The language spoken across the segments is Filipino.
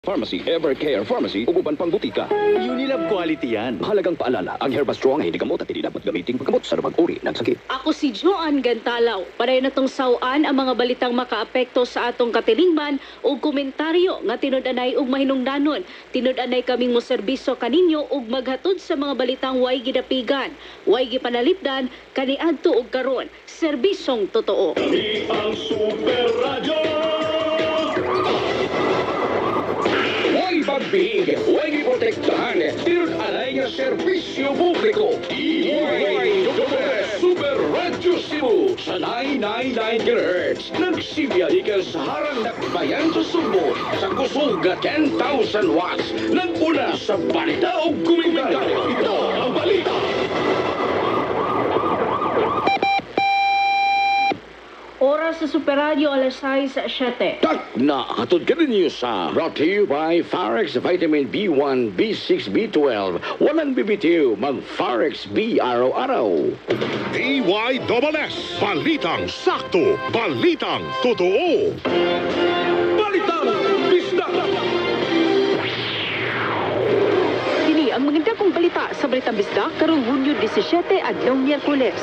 Pharmacy, Evercare Pharmacy, uguban pang butika. Unilab quality yan. Mahalagang paalala, ang Herba Strong ay hindi gamot at hindi dapat gamitin paggamot sa lumang uri ng sakit. Ako si Joan Gantalaw. Paray na tong sawaan ang mga balitang makaapekto sa atong katilingban o komentaryo nga tinud-anay ug mahinungdanon. Tinud-anay kaming mo serbisyo kaninyo ug maghatod sa mga balitang way gidapigan, way gipanalipdan, kaniadto ug karon. Serbisyong totoo. Kami ang Super Radyo! Huwag pagbihig, huwag iprotektahan, tinud-anay nga serbisyo publiko. Super Radyo Cebu sa 999 kHz. Nagsibiyali ka sa harang nakbayan sa Sugbo sa kusog 10,000 watts. Nagpula sa balita o komentaryo. Ito ang balita. Oras sa Super Radio, alas 6:07. Tak na hatod ka ninyo sa brought to you by Farex Vitamin B1, B6, B12. Walang bibitiw, mag-Farex B araw-araw. DYSS, Balitang Sakto, Balitang Totoo. Balitang Bisda! Kini ang maganda kong balita sa Balitang Bisda karong Hunyo 17 adlaw Miyerkules.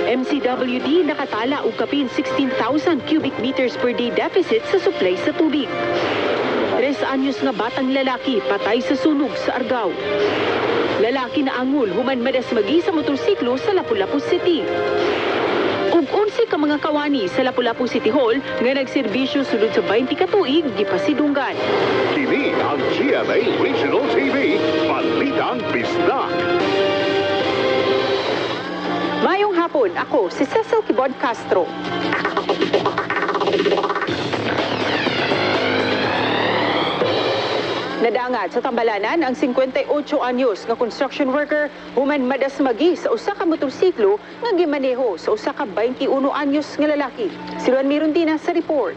MCWD nakatala og kapin 16,000 cubic meters per day deficit sa supply sa tubig. 3 anyos nga batang lalaki patay sa sunog sa Argao. Lalaki na angol human madasmagi sa motorsiklo sa Lapu-Lapu City. Ug 11 ka mga kawani sa Lapu-Lapu City Hall nga nagserbisyo sulod sa 20 ka tuig gipasidunggan. Kini ang GMA Regional TV, Balitang Bisda. Mayong hapon, ako si Cecil Kibon Castro. Nadangat sa Tambalanan ang 58 anyos nga construction worker human madasmagi sa usa ka motorsiklo nga gimaneho sa usa ka 21 anyos nga lalaki. Si Juan Mirundina sa report.